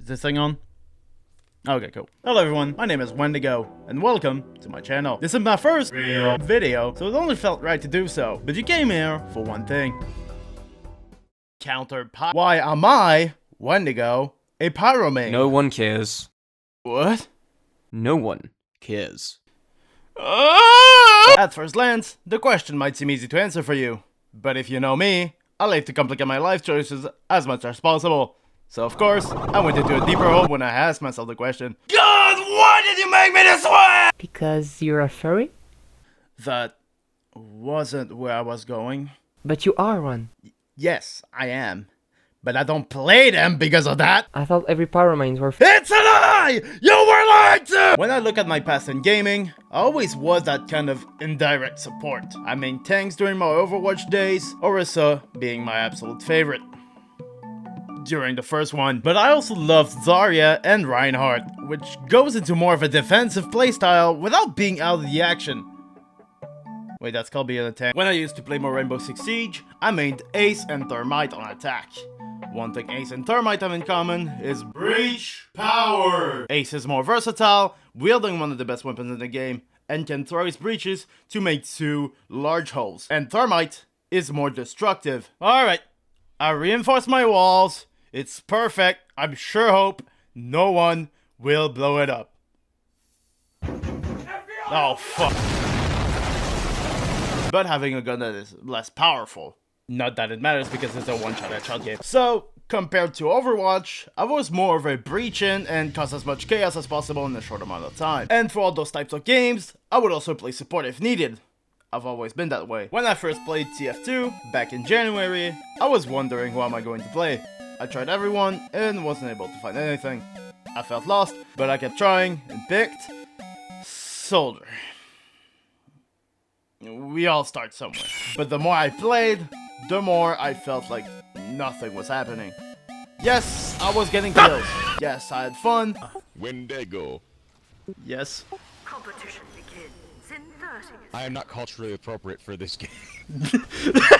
this thing on? Okay, cool. Hello everyone, my name is Wendigo, and welcome to my channel. This is my first real video, so it only felt right to do so. But you came here for one thing. Why am I, Wendigo, a Pyro main? No one cares. What? No one cares. At first glance, the question might seem easy to answer for you. But if you know me, I like to complicate my life choices as much as possible. So of course, I went into a deeper hole when I asked myself the question, God, why did you make me this way? Because you're a furry? That wasn't where I was going. But you are one. Yes, I am. But I don't play them because of that. I thought every pyromines were It's a lie! You were lied to! When I look at my past in gaming, I always was that kind of indirect support. I main tanks during my Overwatch days, Orisa being my absolute favorite during the first one. But I also loved Zarya and Reinhardt, which goes into more of a defensive playstyle without being out of the action. Wait, that's called being a tank. When I used to play more Rainbow Six Siege, I mained Ace and Thermite on attack. One thing Ace and Thermite have in common is breach power. Ace is more versatile, wielding one of the best weapons in the game, and can throw his breaches to make 2 large holes. And Thermite is more destructive. Alright, I reinforced my walls. It's perfect. I'm sure hope no one will blow it up. Oh, fuck. But having a gun that is less powerful. Not that it matters because it's a one-shot headshot game. So, compared to Overwatch, I was more of a breach in and cause as much chaos as possible in a short amount of time. And for all those types of games, I would also play support if needed. I've always been that way. When I first played TF2, back in January, I was wondering who am I going to play. I tried everyone and wasn't able to find anything. I felt lost, but I kept trying and picked Soldier. We all start somewhere. But the more I played, the more I felt like nothing was happening. Yes, I was getting kills. Yes, I had fun. Wendigo. Yes. Competition begins in 30 I am not culturally appropriate for this game.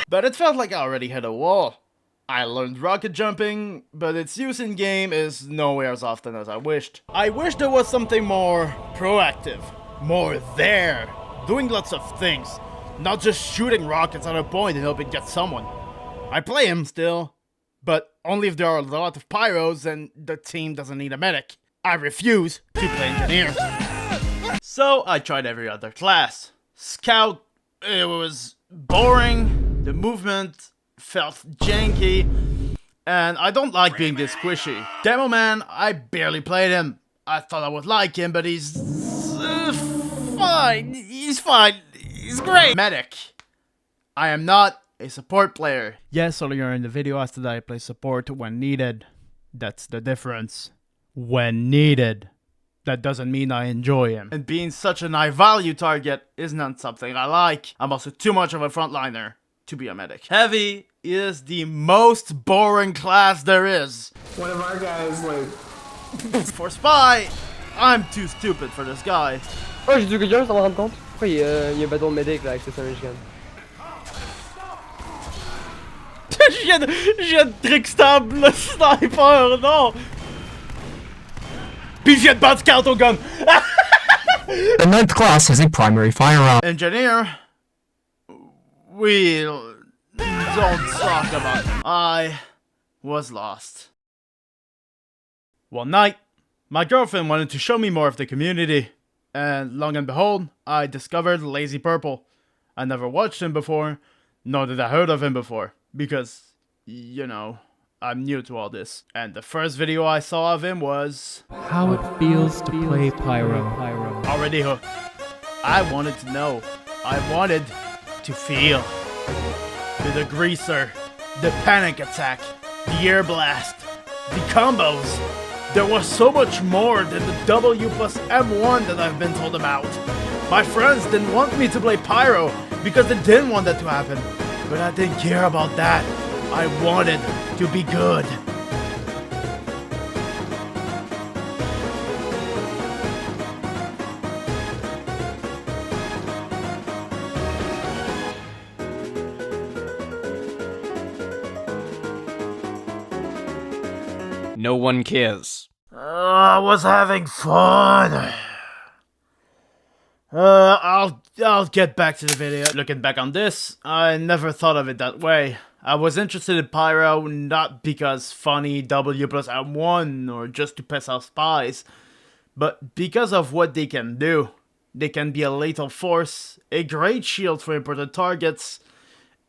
But it felt like I already hit a wall. I learned rocket jumping, but its use in game is nowhere as often as I wished. I wish there was something more proactive, more there, doing lots of things, not just shooting rockets at a point and hoping it gets someone. I play him still, but only if there are a lot of pyros and the team doesn't need a medic. I refuse to play engineer. So I tried every other class. Scout, it was boring, the movement felt janky, and I don't like being this squishy. Demo Man, I barely played him. I thought I would like him, but he's fine. He's fine. He's great. Medic. I am not a support player. Yes, earlier in the video I said that I play support when needed. That's the difference. When needed. That doesn't mean I enjoy him. And being such an high value target is not something I like. I'm also too much of a frontliner to be a medic. Heavy is the most boring class there is. One of our guys, like... For Spy, I'm too stupid for this guy. Oh, j'ai tué quelqu'un sans m'en rendre compte. Pourquoi il y a un bâton de medic là avec ce machine gun? Je viens de trickstab le sniper, non! Puis je viens de battre scout au gun! The 9th class has a primary firearm. Engineer, we don't talk about it. I was lost. One night, my girlfriend wanted to show me more of the community, and long and behold, I discovered Lazy Purple. I never watched him before, nor did I heard of him before, because, you know, I'm new to all this. And the first video I saw of him was how it feels to play Pyro. Already hooked. I wanted to know. I wanted to feel. The greaser, the panic attack, the air blast, the combos. There was so much more than the W plus M1 that I've been told about. My friends didn't want me to play Pyro because they didn't want that to happen. But I didn't care about that. I wanted to be good. No one cares. I was having fun. I'll get back to the video. Looking back on this, I never thought of it that way. I was interested in Pyro not because funny W plus M1 or just to piss off spies, but because of what they can do. They can be a lethal force, a great shield for important targets,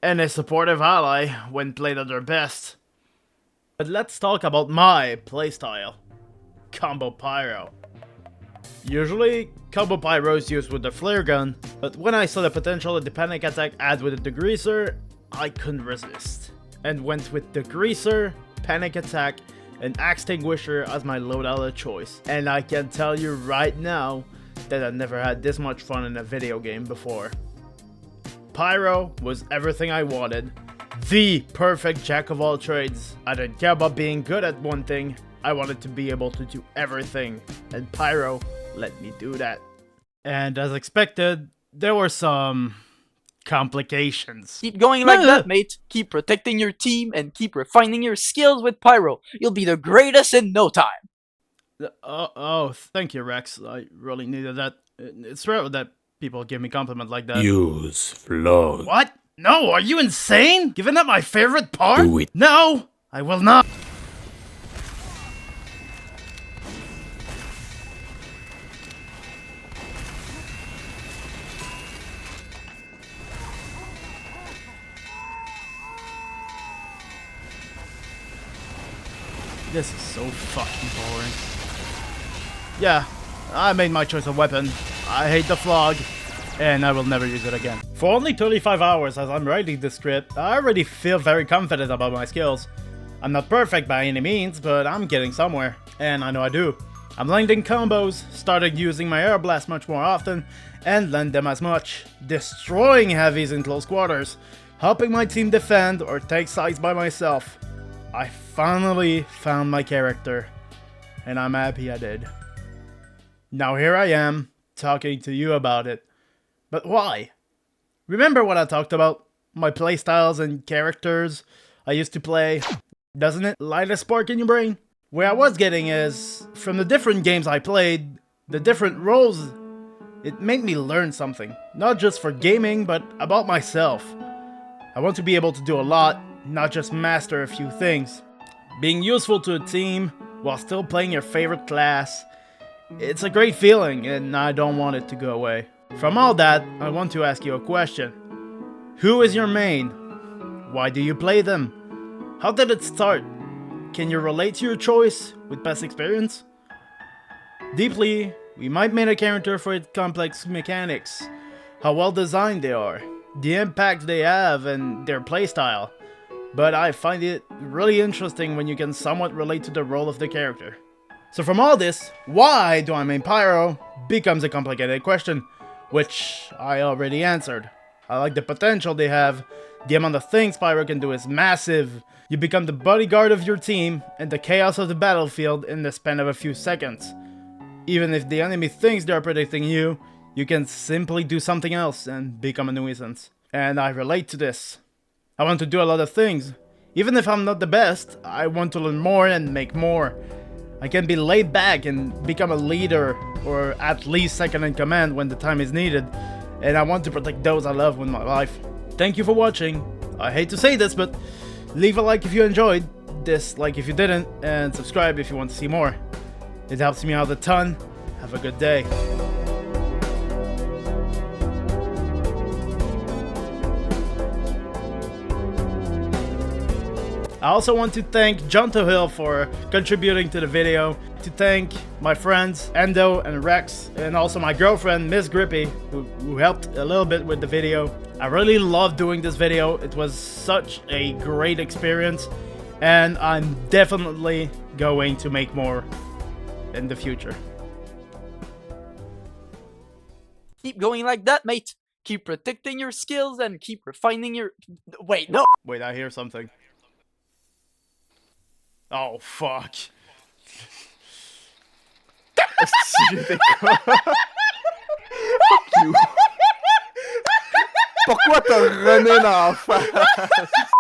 and a supportive ally when played at their best. But let's talk about my playstyle. Combo Pyro. Usually, Combo Pyro is used with the flare gun, but when I saw the potential that the panic attack had with the degreaser, I couldn't resist, and went with the degreaser, panic attack, and axe extinguisher as my loadout of choice. And I can tell you right now that I never had this much fun in a video game before. Pyro was everything I wanted. The perfect jack of all trades. I didn't care about being good at one thing, I wanted to be able to do everything, and Pyro let me do that. And as expected, there were some complications. Keep going like that, mate. Keep protecting your team and keep refining your skills with Pyro. You'll be the greatest in no time. Oh, thank you, Rex. I really needed that. It's rare that people give me compliments like that. Use flow. What? No, are you insane? Giving up my favorite part? Do it. No, I will not. This is so fucking boring. Yeah, I made my choice of weapon. I hate the flog, and I will never use it again. For only 35 hours as I'm writing this script, I already feel very confident about my skills. I'm not perfect by any means, but I'm getting somewhere, and I know I do. I'm landing combos, started using my air blast much more often, and land them as much, destroying heavies in close quarters, helping my team defend or take sides by myself. I finally found my character, and I'm happy I did. Now here I am, talking to you about it. But why? Remember what I talked about? My playstyles and characters I used to play? Doesn't it light a spark in your brain? Where I was getting is, from the different games I played, the different roles, it made me learn something. Not just for gaming, but about myself. I want to be able to do a lot, not just master a few things. Being useful to a team while still playing your favorite class, it's a great feeling and I don't want it to go away. From all that, I want to ask you a question. Who is your main? Why do you play them? How did it start? Can you relate to your choice with past experience? Deeply, we might make a character for its complex mechanics, how well designed they are, the impact they have, and their playstyle. But I find it really interesting when you can somewhat relate to the role of the character. So from all this, why do I main Pyro becomes a complicated question, which I already answered. I like the potential they have, the amount of things Pyro can do is massive. You become the bodyguard of your team and the chaos of the battlefield in the span of a few seconds. Even if the enemy thinks they are predicting you, you can simply do something else and become a nuisance. And I relate to this. I want to do a lot of things. Even if I'm not the best, I want to learn more and make more. I can be laid back and become a leader, or at least second in command when the time is needed. And I want to protect those I love with my life. Thank you for watching. I hate to say this, but leave a like if you enjoyed, dislike if you didn't, and subscribe if you want to see more. It helps me out a ton. Have a good day. I also want to thank John Hill for contributing to the video, to thank my friends Endo and Rex, and also my girlfriend Miss Grippy, who helped a little bit with the video. I really loved doing this video. It was such a great experience, and I'm definitely going to make more in the future. Keep going like that, mate. Keep protecting your skills and keep refining your... Wait, no! Wait, I hear something. Oh, fuck. Pourquoi t'as rené dans la face?